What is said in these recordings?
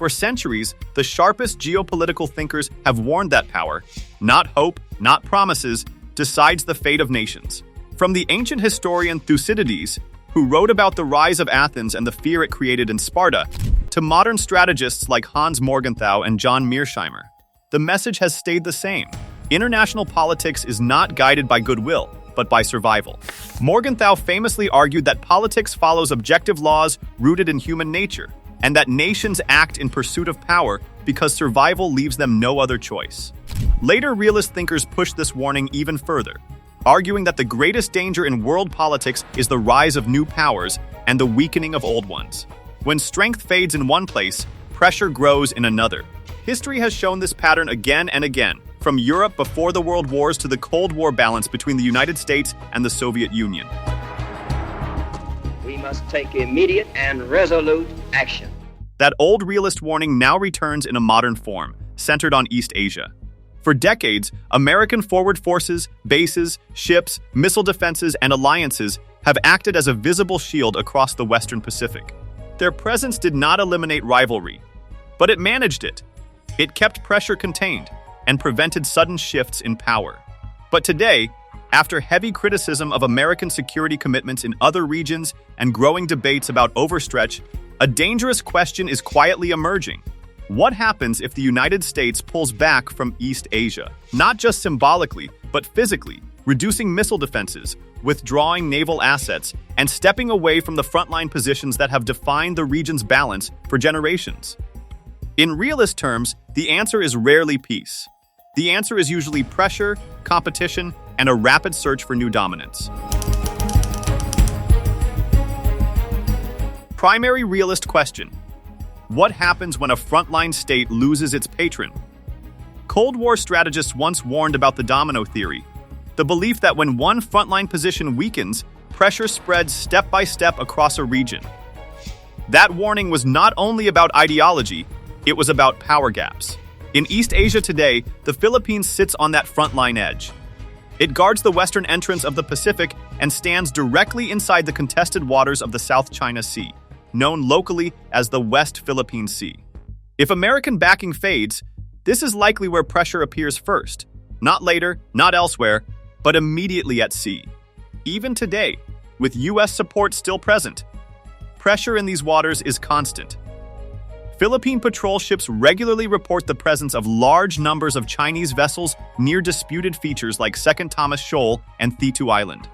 For centuries, the sharpest geopolitical thinkers have warned that power, not hope, not promises, decides the fate of nations. From the ancient historian Thucydides, who wrote about the rise of Athens and the fear it created in Sparta, to modern strategists like Hans Morgenthau and John Mearsheimer, the message has stayed the same. International politics is not guided by goodwill, but by survival. Morgenthau famously argued that politics follows objective laws rooted in human nature, and that nations act in pursuit of power because survival leaves them no other choice. Later realist thinkers pushed this warning even further, arguing that the greatest danger in world politics is the rise of new powers and the weakening of old ones. When strength fades in one place, pressure grows in another. History has shown this pattern again and again, from Europe before the World Wars to the Cold War balance between the United States and the Soviet Union. We must take immediate and resolute action. That old realist warning now returns in a modern form, centered on East Asia. For decades, American forward forces, bases, ships, missile defenses, and alliances have acted as a visible shield across the Western Pacific. Their presence did not eliminate rivalry, but it managed it. It kept pressure contained and prevented sudden shifts in power. But today, after heavy criticism of American security commitments in other regions and growing debates about overstretch, a dangerous question is quietly emerging. What happens if the United States pulls back from East Asia? Not just symbolically, but physically, reducing missile defenses, withdrawing naval assets, and stepping away from the frontline positions that have defined the region's balance for generations. In realist terms, the answer is rarely peace. The answer is usually pressure, competition, and a rapid search for new dominance. Primary realist question: what happens when a frontline state loses its patron? Cold War strategists once warned about the domino theory, the belief that when one frontline position weakens, pressure spreads step by step across a region. That warning was not only about ideology, it was about power gaps. In East Asia today, the Philippines sits on that frontline edge. It guards the western entrance of the Pacific and stands directly inside the contested waters of the South China Sea, known locally as the West Philippine Sea. If American backing fades, this is likely where pressure appears first, not later, not elsewhere, but immediately at sea. Even today, with U.S. support still present, pressure in these waters is constant. Philippine patrol ships regularly report the presence of large numbers of Chinese vessels near disputed features like Second Thomas Shoal and Thitu Island.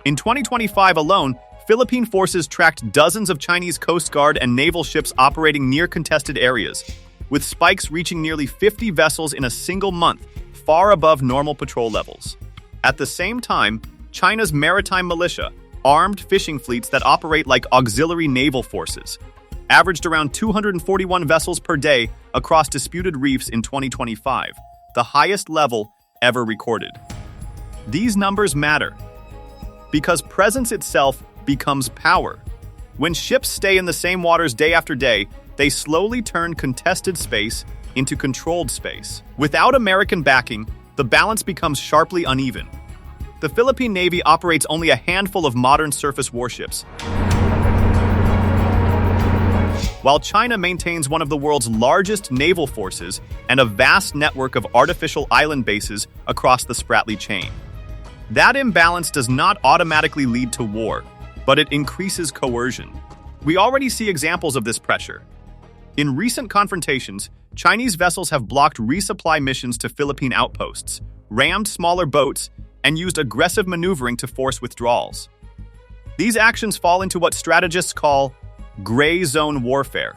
In 2025 alone, Philippine forces tracked dozens of Chinese Coast Guard and naval ships operating near contested areas, with spikes reaching nearly 50 vessels in a single month, far above normal patrol levels. At the same time, China's maritime militia, armed fishing fleets that operate like auxiliary naval forces, averaged around 241 vessels per day across disputed reefs in 2025, the highest level ever recorded. These numbers matter because presence itself becomes power. When ships stay in the same waters day after day, they slowly turn contested space into controlled space. Without American backing, the balance becomes sharply uneven. The Philippine Navy operates only a handful of modern surface warships, while China maintains one of the world's largest naval forces and a vast network of artificial island bases across the Spratly chain. That imbalance does not automatically lead to war, but it increases coercion. We already see examples of this pressure. In recent confrontations, Chinese vessels have blocked resupply missions to Philippine outposts, rammed smaller boats, and used aggressive maneuvering to force withdrawals. These actions fall into what strategists call gray zone warfare,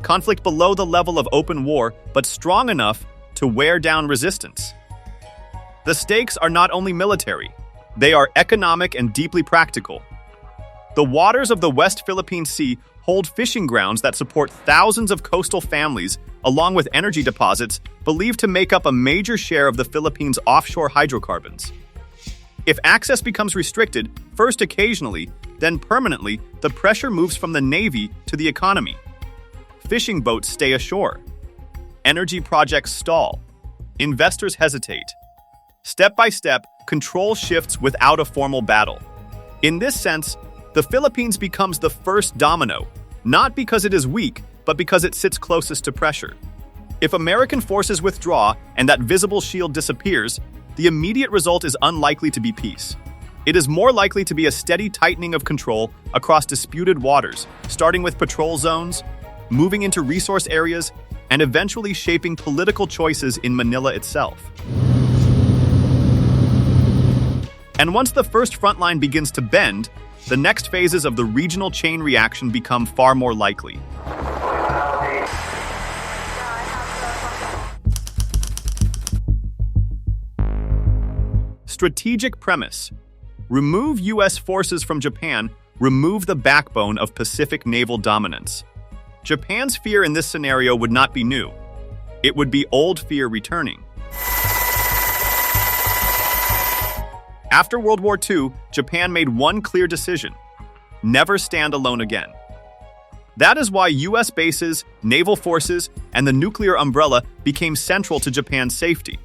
conflict below the level of open war, but strong enough to wear down resistance. The stakes are not only military, they are economic and deeply practical. The waters of the West Philippine Sea hold fishing grounds that support thousands of coastal families, along with energy deposits believed to make up a major share of the Philippines' offshore hydrocarbons. If access becomes restricted, first occasionally, then permanently, the pressure moves from the Navy to the economy. Fishing boats stay ashore. Energy projects stall. Investors hesitate. Step by step, control shifts without a formal battle. In this sense, the Philippines becomes the first domino, not because it is weak, but because it sits closest to pressure. If American forces withdraw and that visible shield disappears, the immediate result is unlikely to be peace. It is more likely to be a steady tightening of control across disputed waters, starting with patrol zones, moving into resource areas, and eventually shaping political choices in Manila itself. And once the first front line begins to bend, the next phases of the regional chain reaction become far more likely. Strategic premise: remove U.S. forces from Japan, remove the backbone of Pacific naval dominance. Japan's fear in this scenario would not be new. It would be old fear returning. After World War II, Japan made one clear decision: never stand alone again. That is why U.S. bases, naval forces, and the nuclear umbrella became central to Japan's safety.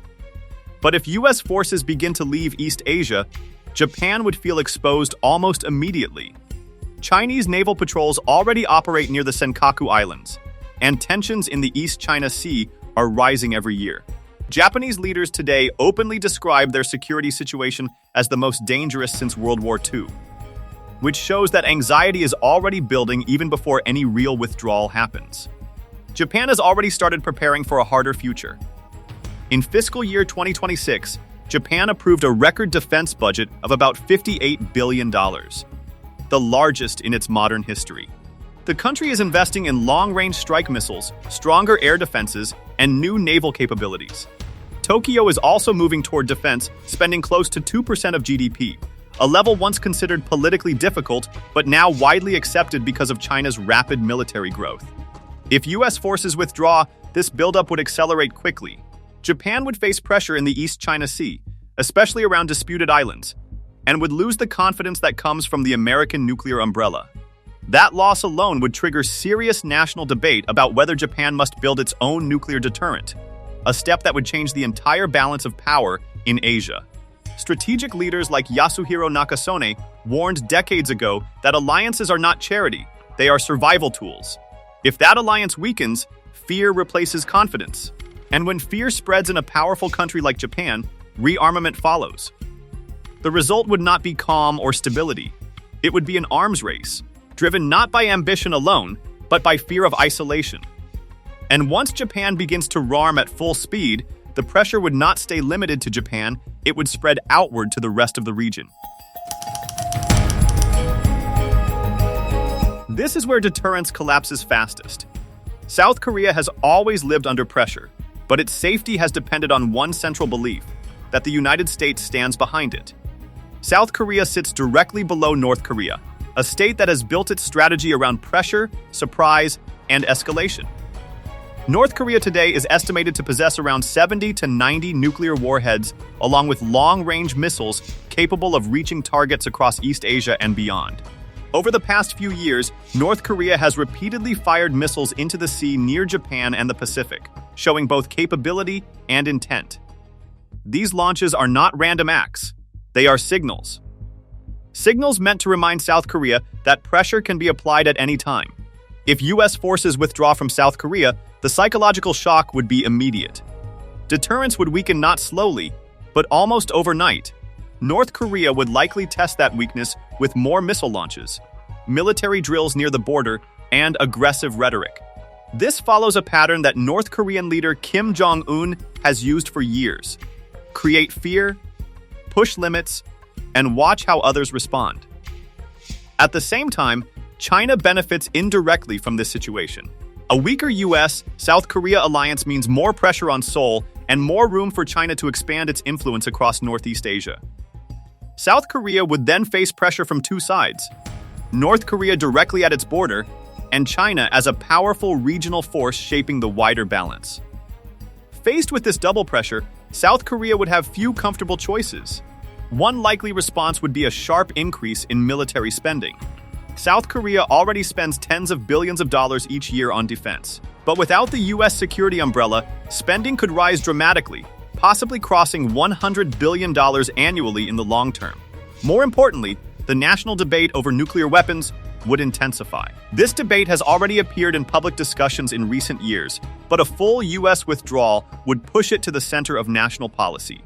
But if U.S. forces begin to leave East Asia, Japan would feel exposed almost immediately. Chinese naval patrols already operate near the Senkaku Islands, and tensions in the East China Sea are rising every year. Japanese leaders today openly describe their security situation as the most dangerous since World War II, which shows that anxiety is already building even before any real withdrawal happens. Japan has already started preparing for a harder future. In fiscal year 2026, Japan approved a record defense budget of about $58 billion, the largest in its modern history. The country is investing in long-range strike missiles, stronger air defenses, and new naval capabilities. Tokyo is also moving toward defense, spending close to 2% of GDP, a level once considered politically difficult, but now widely accepted because of China's rapid military growth. If U.S. forces withdraw, this buildup would accelerate quickly. Japan would face pressure in the East China Sea, especially around disputed islands, and would lose the confidence that comes from the American nuclear umbrella. That loss alone would trigger serious national debate about whether Japan must build its own nuclear deterrent, a step that would change the entire balance of power in Asia. Strategic leaders like Yasuhiro Nakasone warned decades ago that alliances are not charity, they are survival tools. If that alliance weakens, fear replaces confidence. And when fear spreads in a powerful country like Japan, rearmament follows. The result would not be calm or stability. It would be an arms race, driven not by ambition alone, but by fear of isolation. And once Japan begins to rearm at full speed, the pressure would not stay limited to Japan, it would spread outward to the rest of the region. This is where deterrence collapses fastest. South Korea has always lived under pressure, but its safety has depended on one central belief: that the United States stands behind it. South Korea sits directly below North Korea, a state that has built its strategy around pressure, surprise, and escalation. North Korea today is estimated to possess around 70 to 90 nuclear warheads, along with long-range missiles capable of reaching targets across East Asia and beyond. Over the past few years, North Korea has repeatedly fired missiles into the sea near Japan and the Pacific, showing both capability and intent. These launches are not random acts. They are signals. Signals meant to remind South Korea that pressure can be applied at any time. If U.S. forces withdraw from South Korea, the psychological shock would be immediate. Deterrence would weaken not slowly, but almost overnight. North Korea would likely test that weakness with more missile launches, military drills near the border, and aggressive rhetoric. This follows a pattern that North Korean leader Kim Jong-un has used for years: create fear, push limits, and watch how others respond. At the same time, China benefits indirectly from this situation. A weaker US-South Korea alliance means more pressure on Seoul and more room for China to expand its influence across Northeast Asia. South Korea would then face pressure from two sides: North Korea directly at its border, and China as a powerful regional force shaping the wider balance. Faced with this double pressure, South Korea would have few comfortable choices. One likely response would be a sharp increase in military spending. South Korea already spends tens of billions of dollars each year on defense. But without the US security umbrella, spending could rise dramatically, possibly crossing $100 billion annually in the long term. More importantly, the national debate over nuclear weapons, would intensify. This debate has already appeared in public discussions in recent years, but a full U.S. withdrawal would push it to the center of national policy.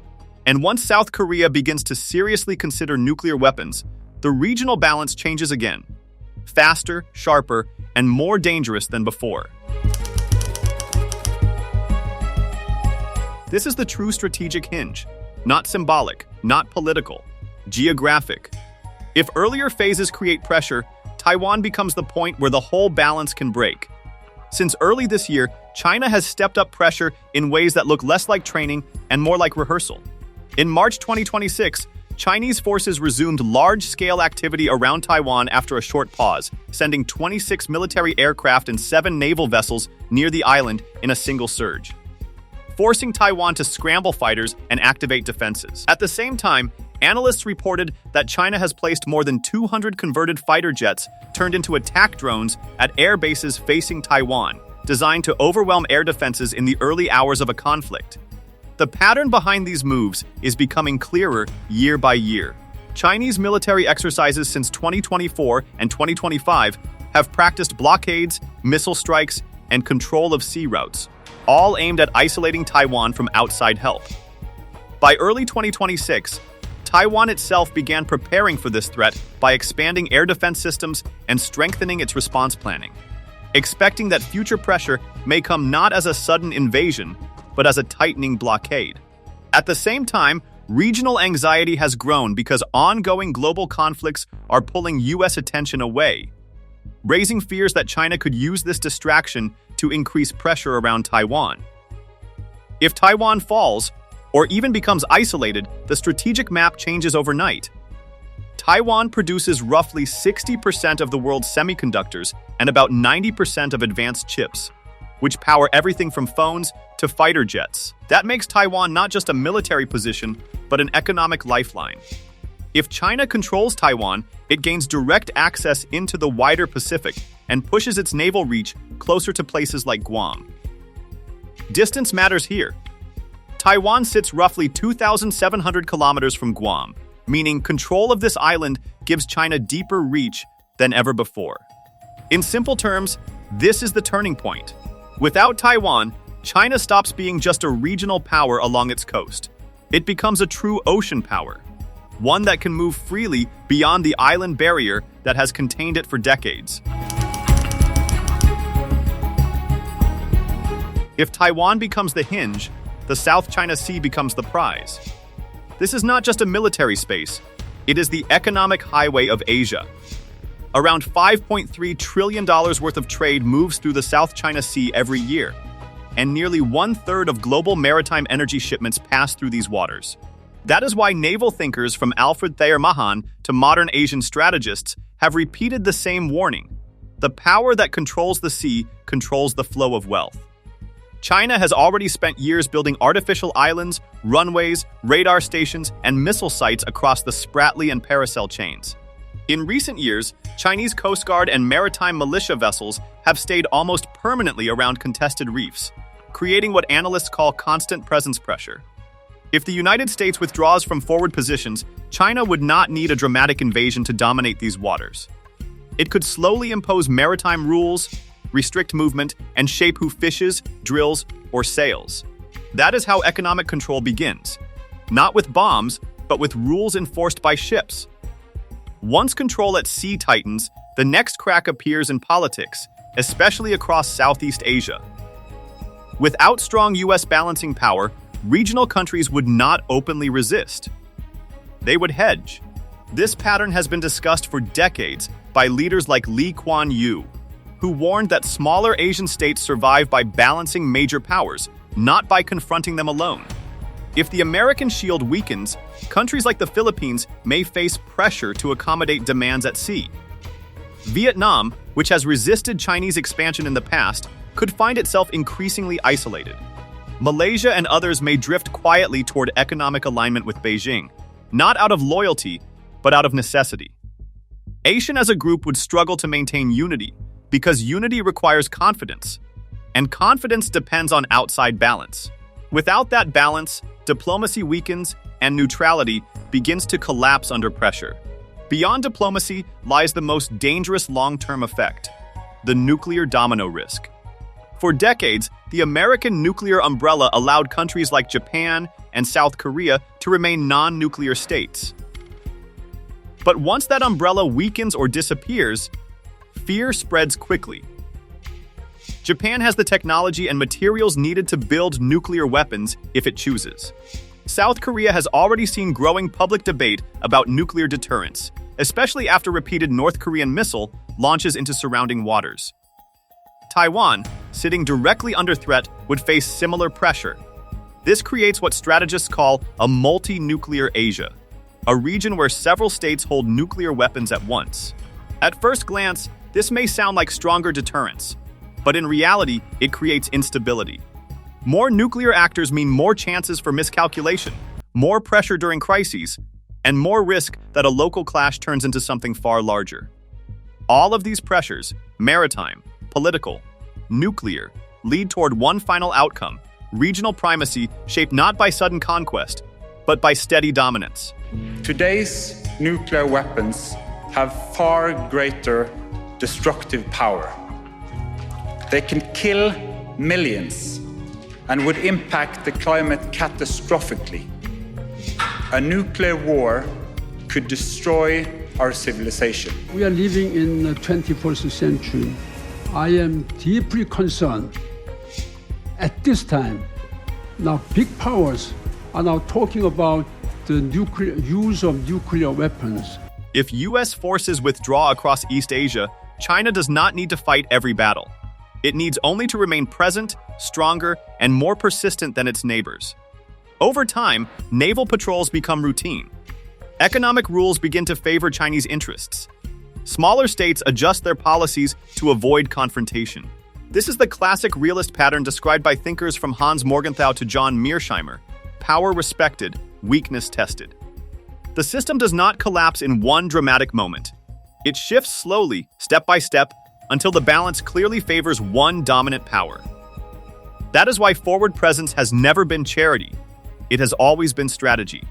And once South Korea begins to seriously consider nuclear weapons, the regional balance changes again. Faster, sharper, and more dangerous than before. This is the true strategic hinge. Not symbolic, not political, geographic. If earlier phases create pressure, Taiwan becomes the point where the whole balance can break. Since early this year, China has stepped up pressure in ways that look less like training and more like rehearsal. In March 2026, Chinese forces resumed large-scale activity around Taiwan after a short pause, sending 26 military aircraft and 7 naval vessels near the island in a single surge, forcing Taiwan to scramble fighters and activate defenses. At the same time, analysts reported that China has placed more than 200 converted fighter jets turned into attack drones at air bases facing Taiwan, designed to overwhelm air defenses in the early hours of a conflict. The pattern behind these moves is becoming clearer year by year. Chinese military exercises since 2024 and 2025 have practiced blockades, missile strikes, and control of sea routes, all aimed at isolating Taiwan from outside help. By early 2026, Taiwan itself began preparing for this threat by expanding air defense systems and strengthening its response planning, expecting that future pressure may come not as a sudden invasion, but as a tightening blockade. At the same time, regional anxiety has grown because ongoing global conflicts are pulling U.S. attention away, raising fears that China could use this distraction to increase pressure around Taiwan. If Taiwan falls, or even becomes isolated, the strategic map changes overnight. Taiwan produces roughly 60% of the world's semiconductors and about 90% of advanced chips, which power everything from phones to fighter jets. That makes Taiwan not just a military position, but an economic lifeline. If China controls Taiwan, it gains direct access into the wider Pacific and pushes its naval reach closer to places like Guam. Distance matters here. Taiwan sits roughly 2,700 kilometers from Guam, meaning control of this island gives China deeper reach than ever before. In simple terms, this is the turning point. Without Taiwan, China stops being just a regional power along its coast. It becomes a true ocean power, one that can move freely beyond the island barrier that has contained it for decades. If Taiwan becomes the hinge, the South China Sea becomes the prize. This is not just a military space, it is the economic highway of Asia. Around $5.3 trillion worth of trade moves through the South China Sea every year, and nearly 1/3 of global maritime energy shipments pass through these waters. That is why naval thinkers from Alfred Thayer Mahan to modern Asian strategists have repeated the same warning. The power that controls the sea controls the flow of wealth. China has already spent years building artificial islands, runways, radar stations, and missile sites across the Spratly and Paracel chains. In recent years, Chinese Coast Guard and maritime militia vessels have stayed almost permanently around contested reefs, creating what analysts call constant presence pressure. If the United States withdraws from forward positions, China would not need a dramatic invasion to dominate these waters. It could slowly impose maritime rules, restrict movement, and shape who fishes, drills, or sails. That is how economic control begins. Not with bombs, but with rules enforced by ships. Once control at sea tightens, the next crack appears in politics, especially across Southeast Asia. Without strong U.S. balancing power, regional countries would not openly resist. They would hedge. This pattern has been discussed for decades by leaders like Lee Kuan Yew, who warned that smaller Asian states survive by balancing major powers, not by confronting them alone. If the American shield weakens, countries like the Philippines may face pressure to accommodate demands at sea. Vietnam, which has resisted Chinese expansion in the past, could find itself increasingly isolated. Malaysia and others may drift quietly toward economic alignment with Beijing, not out of loyalty, but out of necessity. ASEAN as a group would struggle to maintain unity, because unity requires confidence, and confidence depends on outside balance. Without that balance, diplomacy weakens and neutrality begins to collapse under pressure. Beyond diplomacy lies the most dangerous long-term effect: the nuclear domino risk. For decades, the American nuclear umbrella allowed countries like Japan and South Korea to remain non-nuclear states. But once that umbrella weakens or disappears, fear spreads quickly. Japan has the technology and materials needed to build nuclear weapons if it chooses. South Korea has already seen growing public debate about nuclear deterrence, especially after repeated North Korean missile launches into surrounding waters. Taiwan, sitting directly under threat, would face similar pressure. This creates what strategists call a multi-nuclear Asia, a region where several states hold nuclear weapons at once. At first glance, this may sound like stronger deterrence, but in reality, it creates instability. More nuclear actors mean more chances for miscalculation, more pressure during crises, and more risk that a local clash turns into something far larger. All of these pressures, maritime, political, nuclear, lead toward one final outcome: regional primacy shaped not by sudden conquest, but by steady dominance. Today's nuclear weapons have far greater destructive power. They can kill millions and would impact the climate catastrophically. A nuclear war could destroy our civilization. We are living in the 21st century. I am deeply concerned. At this time, now big powers are now talking about the use of nuclear weapons. If U.S. forces withdraw across East Asia, China does not need to fight every battle. It needs only to remain present, stronger, and more persistent than its neighbors. Over time, naval patrols become routine. Economic rules begin to favor Chinese interests. Smaller states adjust their policies to avoid confrontation. This is the classic realist pattern described by thinkers from Hans Morgenthau to John Mearsheimer: power respected, weakness tested. The system does not collapse in one dramatic moment. It shifts slowly, step by step, until the balance clearly favors one dominant power. That is why forward presence has never been charity. It has always been strategy.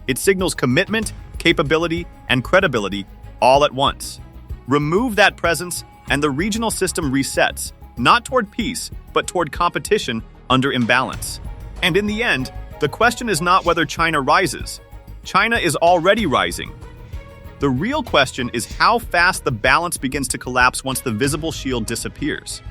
It signals commitment, capability, and credibility all at once. Remove that presence, and the regional system resets, not toward peace, but toward competition under imbalance. And in the end, the question is not whether China rises. China is already rising. The real question is how fast the balance begins to collapse once the visible shield disappears.